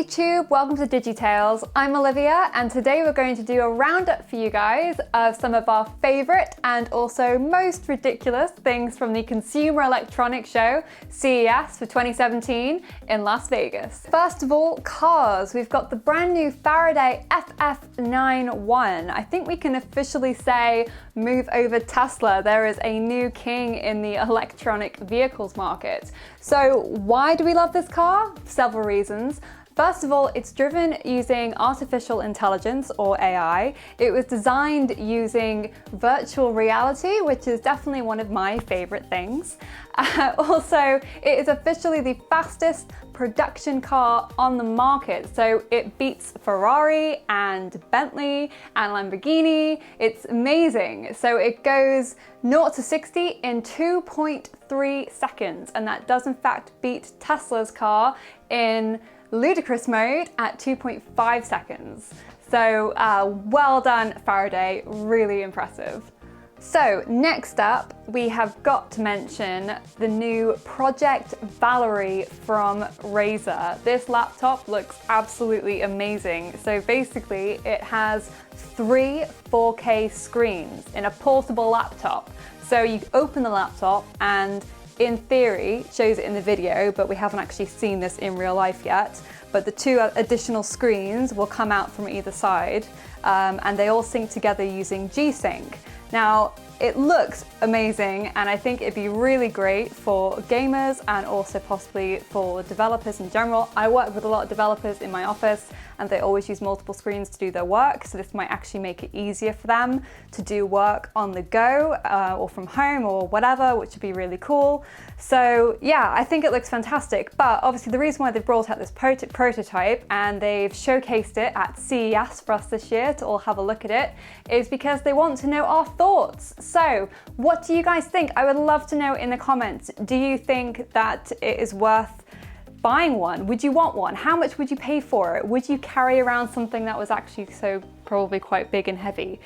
YouTube, welcome to DigiTales. I'm Olivia and today we're going to do a roundup for you guys of some of our favourite and also most ridiculous things from the Consumer Electronics Show, CES for 2017 in Las Vegas. First of all, cars. We've got the brand new Faraday FF91. I think we can officially say move over Tesla. There is a new king in the electronic vehicles market. So why do we love this car? Several reasons. First of all, it's driven using artificial intelligence or AI. It was designed using virtual reality, which is definitely one of my favorite things. Also, it is officially the fastest production car on the market. So it beats Ferrari and Bentley and Lamborghini. It's amazing. So it goes 0 to 60 in 2.3 seconds. And that does in fact beat Tesla's car in ludicrous mode at 2.5 seconds. So well done, Faraday, really impressive. So next up, we have got to mention the new Project Valerie from Razer. This laptop looks absolutely amazing. So basically it has 3 4K screens in a portable laptop. So you open the laptop and in theory, shows it in the video, but we haven't actually seen this in real life yet. But the 2 additional screens will come out from either side, and they all sync together using G-Sync. Now, it looks amazing, and I think it'd be really great for gamers and also possibly for developers in general. I work with a lot of developers in my office, and they always use multiple screens to do their work, so this might actually make it easier for them to do work on the go or from home or whatever, which would be really cool. So yeah, I think it looks fantastic, but obviously the reason why they've brought out this prototype and they've showcased it at CES for us this year to all have a look at it is because they want to know our thoughts. So what do you guys think? I would love to know in the comments. Do you think that it is worth buying one? Would you want one? How much would you pay for it? Would you carry around something that was actually so probably quite big and heavy,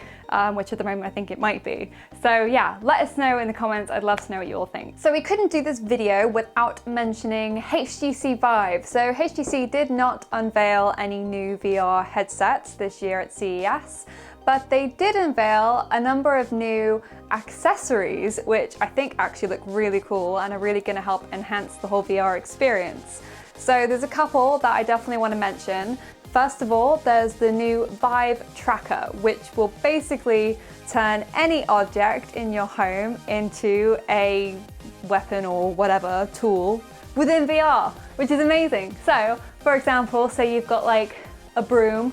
which at the moment I think it might be. So yeah, let us know in the comments. I'd love to know what you all think. So we couldn't do this video without mentioning HTC Vive. So HTC did not unveil any new VR headsets this year at CES, but they did unveil a number of new accessories, which I think actually look really cool and are really going to help enhance the whole VR experience. So there's a couple that I definitely want to mention. First of all, there's the new Vive Tracker, which will basically turn any object in your home into a weapon or whatever tool within VR, which is amazing. So, for example, say you've got like a broom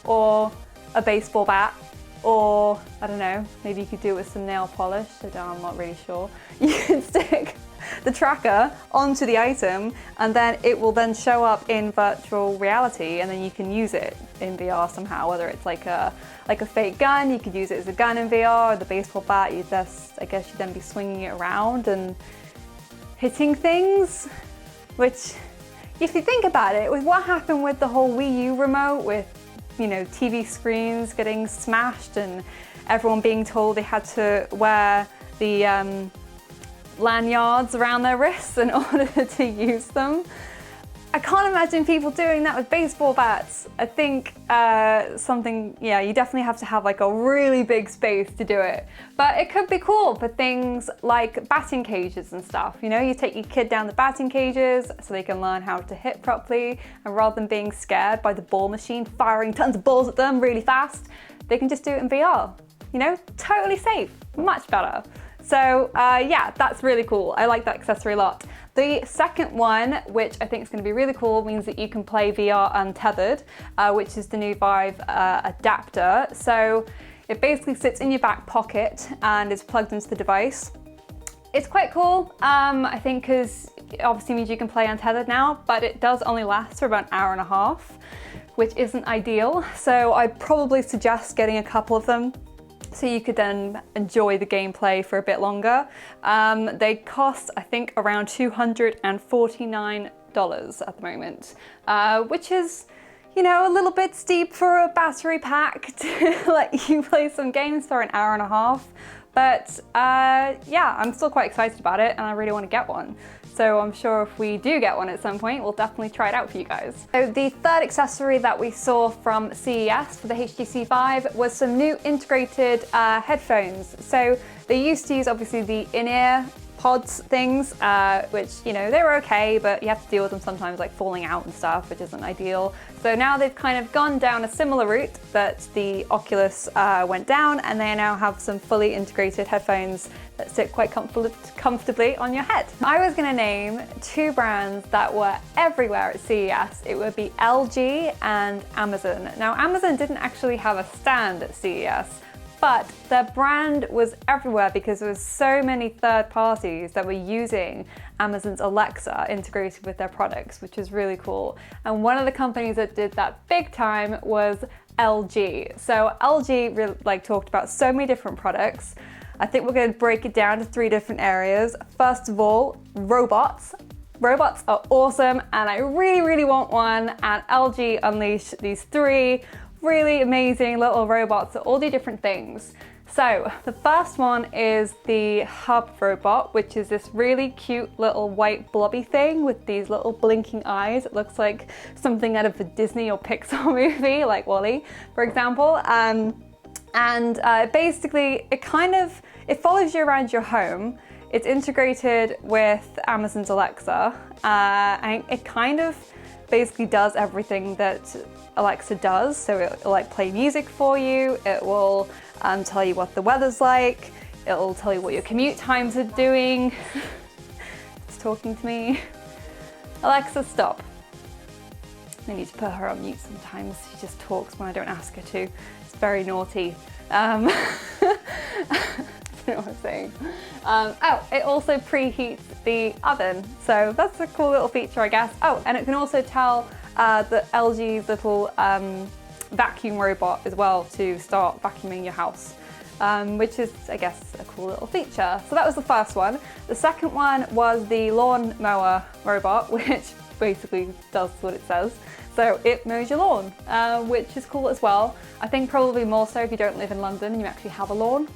or a baseball bat, or I don't know, maybe you could do it with some nail polish, I'm not really sure. You can stick the tracker onto the item and then it will then show up in virtual reality and then you can use it in VR somehow, whether it's like a fake gun, you could use it as a gun in VR, or the baseball bat, I guess you'd then be swinging it around and hitting things, which if you think about it, with what happened with the whole Wii U remote with TV screens getting smashed and everyone being told they had to wear the lanyards around their wrists in order to use them. I can't imagine people doing that with baseball bats. I think you definitely have to have like a really big space to do it. But it could be cool for things like batting cages and stuff. You take your kid down the batting cages so they can learn how to hit properly, and rather than being scared by the ball machine firing tons of balls at them really fast, they can just do it in VR. Totally safe, much better. So yeah, that's really cool. I like that accessory a lot. The second one, which I think is going to be really cool, means that you can play VR untethered, which is the new Vive adapter. So it basically sits in your back pocket and is plugged into the device. It's quite cool, I think, because it obviously means you can play untethered now, but it does only last for about an hour and a half, which isn't ideal. So I'd probably suggest getting a couple of them, so you could then enjoy the gameplay for a bit longer. They cost, I think, around $249 at the moment, which is, a little bit steep for a battery pack to let you play some games for an hour and a half. But yeah, I'm still quite excited about it and I really want to get one. So I'm sure if we do get one at some point, we'll definitely try it out for you guys. So the third accessory that we saw from CES for the HTC Vive was some new integrated headphones. So they used to use obviously the in-ear pods things, which, you know, they were okay, but you have to deal with them sometimes, like falling out and stuff, which isn't ideal. So now they've kind of gone down a similar route that the Oculus went down, and they now have some fully integrated headphones that sit quite comfortably on your head. I was gonna name two brands that were everywhere at CES. It would be LG and Amazon. Now, Amazon didn't actually have a stand at CES, but their brand was everywhere because there was so many third parties that were using Amazon's Alexa integrated with their products, which is really cool. And one of the companies that did that big time was LG. So LG really, talked about so many different products. I think we're going to break it down to 3 different areas. First of all, robots. Robots are awesome, and I really, really want one. And LG unleashed these 3 really amazing little robots that all do different things. So the first one is the Hub robot, which is this really cute little white blobby thing with these little blinking eyes. It looks like something out of a Disney or Pixar movie, like WALL-E, for example. Basically, it follows you around your home. It's integrated with Amazon's Alexa, and it kind of basically does everything that Alexa does. So it'll like play music for you, it will tell you what the weather's like, it'll tell you what your commute times are doing. It's talking to me. Alexa, stop. I need to put her on mute sometimes. She just talks when I don't ask her to. It's very naughty. I don't know what I'm saying. It also preheats the oven, so that's a cool little feature, I guess. Oh, and it can also tell the LG's little vacuum robot as well to start vacuuming your house, which is, I guess, a cool little feature. So that was the first one. The second one was the lawn mower robot, which basically does what it says. So it mows your lawn, which is cool as well. I think probably more so if you don't live in London and you actually have a lawn.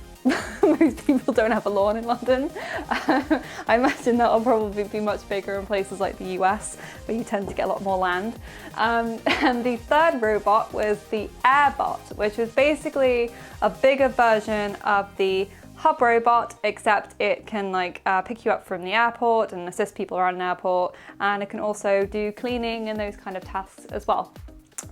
Most people don't have a lawn in London. I imagine that'll probably be much bigger in places like the US, where you tend to get a lot more land. And the third robot was the Airbot, which was basically a bigger version of the Hub robot, except it can pick you up from the airport and assist people around an airport, and it can also do cleaning and those kind of tasks as well,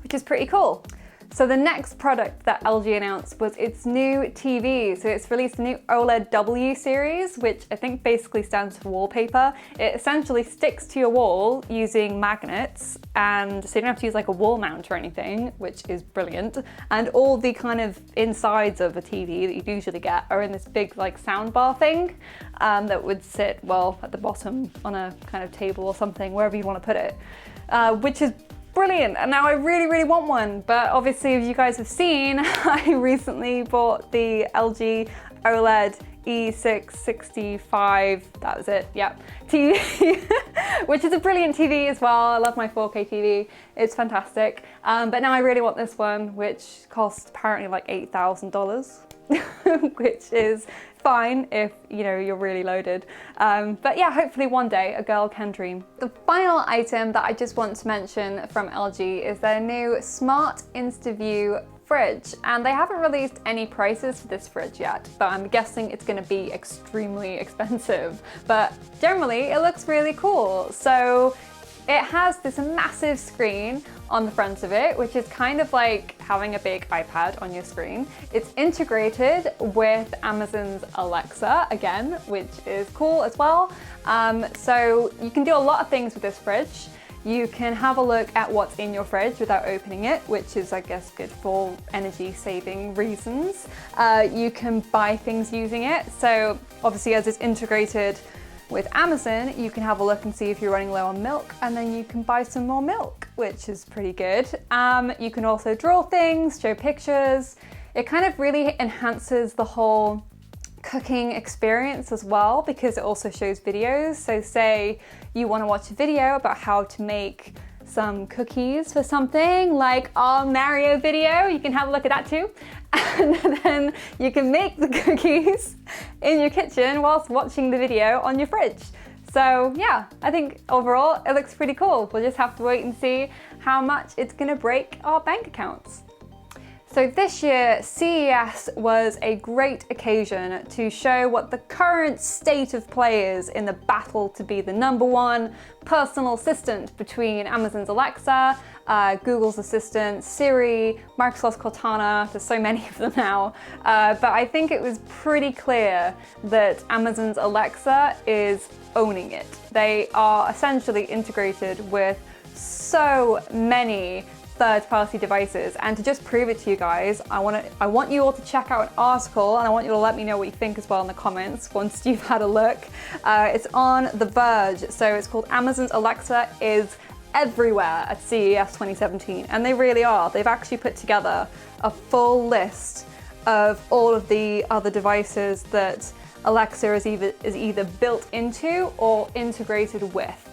which is pretty cool. So the next product that LG announced was its new TV. So it's released a new OLED W series, which I think basically stands for wallpaper. It essentially sticks to your wall using magnets, and so you don't have to use like a wall mount or anything, which is brilliant. And all the kind of insides of a TV that you'd usually get are in this big like sound bar thing that would sit, well, at the bottom on a kind of table or something, wherever you want to put it, which is brilliant. And now I really, really want one. But obviously, as you guys have seen, I recently bought the LG OLED E665, that was it, yep, TV, which is a brilliant TV as well. I love my 4K TV, it's fantastic. But now I really want this one, which costs apparently like $8,000, which is fine if you're really loaded. But yeah, hopefully one day a girl can dream. The final item that I just want to mention from LG is their new smart INSTAVIEW fridge, and they haven't released any prices for this fridge yet, but I'm guessing it's going to be extremely expensive. But generally it looks really cool. So it has this massive screen on the front of it, which is kind of like having a big iPad on your screen. It's integrated with Amazon's Alexa again, which is cool as well. So you can do a lot of things with this fridge. You can have a look at what's in your fridge without opening it, which is, I guess, good for energy saving reasons. You can buy things using it. So obviously, as it's integrated with Amazon, you can have a look and see if you're running low on milk, and then you can buy some more milk, which is pretty good. You can also draw things, show pictures. It kind of really enhances the whole cooking experience as well, because it also shows videos. So say you want to watch a video about how to make some cookies for something like our Mario video, you can have a look at that too. And then you can make the cookies in your kitchen whilst watching the video on your fridge. So yeah, I think overall it looks pretty cool. We'll just have to wait and see how much it's gonna break our bank accounts. So this year, CES was a great occasion to show what the current state of play is in the battle to be the #1 personal assistant between Amazon's Alexa, Google's Assistant, Siri, Microsoft's Cortana. There's so many of them now. But I think it was pretty clear that Amazon's Alexa is owning it. They are essentially integrated with so many third-party devices, and to just prove it to you guys, I want you all to check out an article, and I want you to let me know what you think as well in the comments once you've had a look. It's on The Verge, so it's called Amazon's Alexa is Everywhere at CES 2017, and they really are. They've actually put together a full list of all of the other devices that Alexa is either built into or integrated with.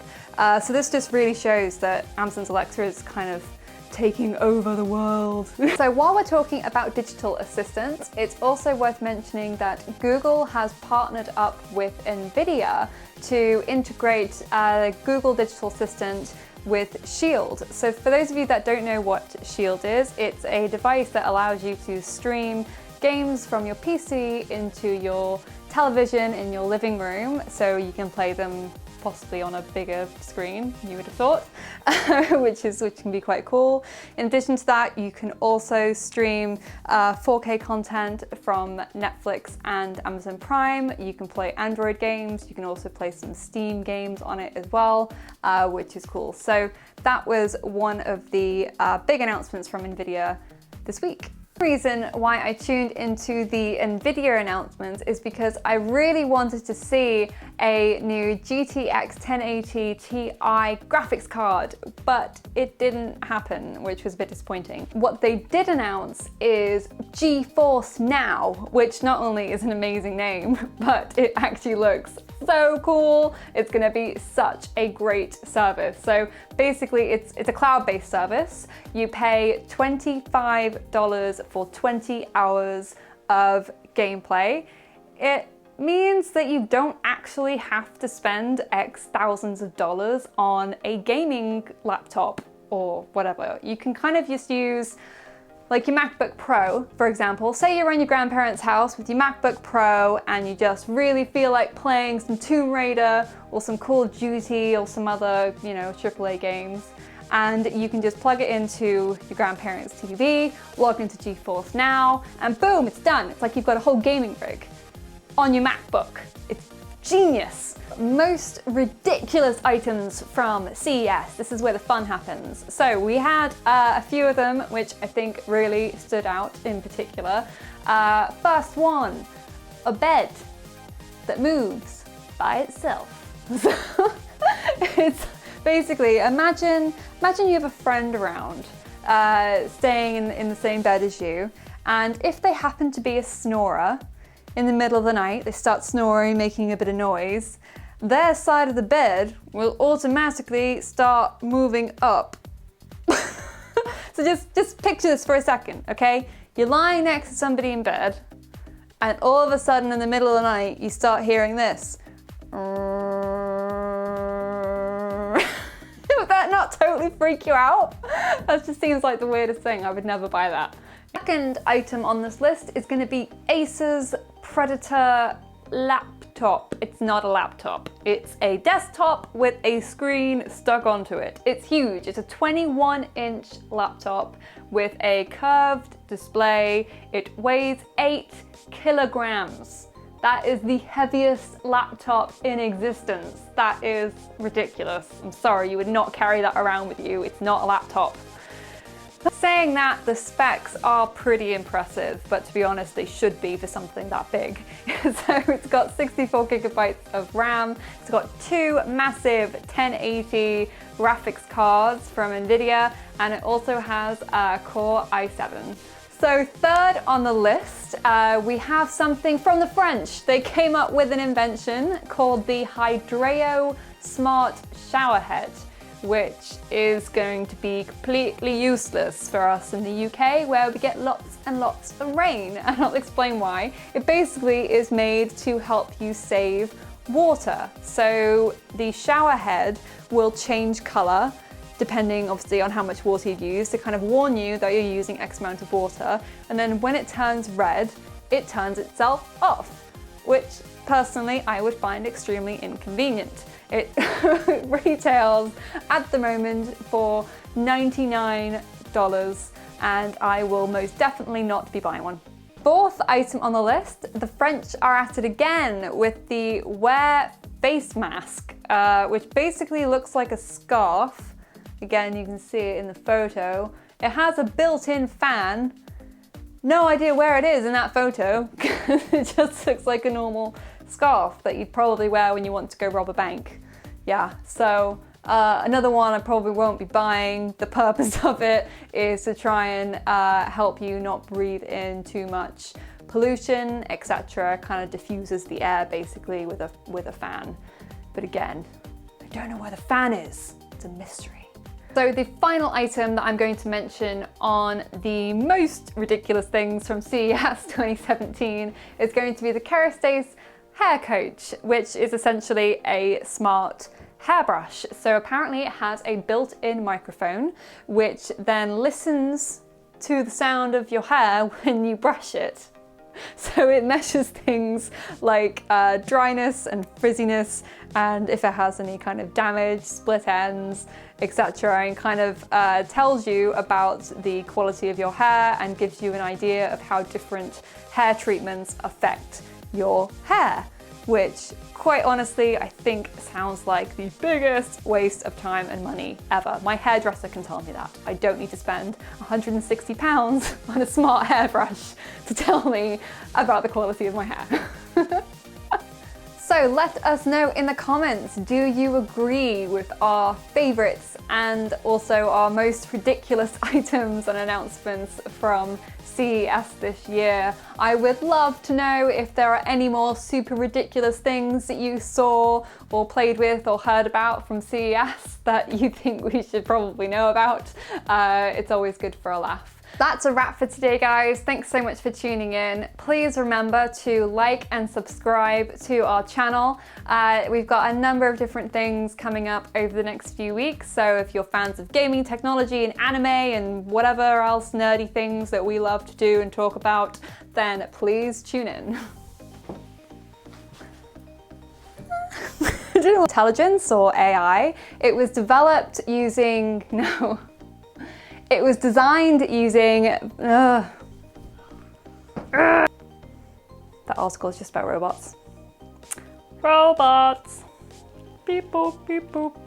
So this just really shows that Amazon's Alexa is kind of taking over the world. So while we're talking about digital assistants, it's also worth mentioning that Google has partnered up with NVidia to integrate Google Digital Assistant with Shield. So for those of you that don't know what Shield is, it's a device that allows you to stream games from your PC into your television in your living room, so you can play them possibly on a bigger screen, you would have thought, which can be quite cool. In addition to that, you can also stream 4K content from Netflix and Amazon Prime. You can play Android games. You can also play some Steam games on it as well, which is cool. So that was one of the big announcements from NVIDIA this week. The reason why I tuned into the NVIDIA announcements is because I really wanted to see a new GTX 1080 Ti graphics card, but it didn't happen, which was a bit disappointing. What they did announce is GeForce Now, which not only is an amazing name, but it actually looks so cool. It's gonna be such a great service. So basically it's a cloud-based service. You pay $25 for 20 hours of gameplay. It means that you don't actually have to spend X thousands of dollars on a gaming laptop or whatever. You can kind of just use like your MacBook Pro, for example. Say you're in your grandparents' house with your MacBook Pro and you just really feel like playing some Tomb Raider or some Call of Duty or some other, AAA games. And you can just plug it into your grandparents' TV, log into GeForce Now, and boom, it's done. It's like you've got a whole gaming rig on your MacBook. It's genius. Most ridiculous items from CES. This is where the fun happens. So we had a few of them, which I think really stood out in particular. First one, a bed that moves by itself. It's basically, imagine you have a friend around staying in the same bed as you, and if they happen to be a snorer, in the middle of the night, they start snoring, making a bit of noise, their side of the bed will automatically start moving up. So just picture this for a second, okay? You're lying next to somebody in bed, and all of a sudden in the middle of the night, you start hearing this. Would that not totally freak you out? That just seems like the weirdest thing. I would never buy that. Second item on this list is going to be Acer's Predator laptop. It's not a laptop. It's a desktop with a screen stuck onto it. It's huge. It's a 21-inch laptop with a curved display. It weighs 8 kilograms. That is the heaviest laptop in existence. That is ridiculous. I'm sorry, you would not carry that around with you. It's not a laptop. Saying that, the specs are pretty impressive, but to be honest, they should be for something that big. So it's got 64 gigabytes of RAM, it's got 2 massive 1080 graphics cards from NVIDIA, and it also has a Core i7. So third on the list, we have something from the French. They came up with an invention called the Hydrao Smart Shower Head, which is going to be completely useless for us in the UK, where we get lots and lots of rain, and I'll explain why. It basically is made to help you save water. So the shower head will change color depending obviously on how much water you've used, to kind of warn you that you're using X amount of water. And then when it turns red, it turns itself off, which personally I would find extremely inconvenient. It retails at the moment for $99, and I will most definitely not be buying one. Fourth item on the list, the French are at it again with the Wair face mask, which basically looks like a scarf. Again, you can see it in the photo. It has a built-in fan. No idea where it is in that photo. It just looks like a normal scarf that you'd probably wear when you want to go rob a bank. Yeah, so another one I probably won't be buying. The purpose of it is to try and help you not breathe in too much pollution, etc. Kind of diffuses the air basically with a fan. But again, I don't know where the fan is. It's a mystery. So the final item that I'm going to mention on the most ridiculous things from CES 2017 is going to be the Kerastase hair coach, which is essentially a smart hairbrush. So apparently it has a built-in microphone, which then listens to the sound of your hair when you brush it. So it measures things like dryness and frizziness, and if it has any kind of damage, split ends, etc., and kind of tells you about the quality of your hair and gives you an idea of how different hair treatments affect your hair, which quite honestly I think sounds like the biggest waste of time and money ever. My hairdresser can tell me that. I don't need to spend £160 on a smart hairbrush to tell me about the quality of my hair. So let us know in the comments, do you agree with our favourites and also our most ridiculous items and announcements from CES this year? I would love to know if there are any more super ridiculous things that you saw or played with or heard about from CES that you think we should probably know about. It's always good for a laugh. That's a wrap for today, guys. Thanks so much for tuning in. Please remember to like and subscribe to our channel. We've got a number of different things coming up over the next few weeks. So if you're fans of gaming technology and anime and whatever else nerdy things that we love to do and talk about, then please tune in. Digital intelligence, or AI, it was developed using, it was designed using, that article is just about robots. Robots. Beep boop, beep boop.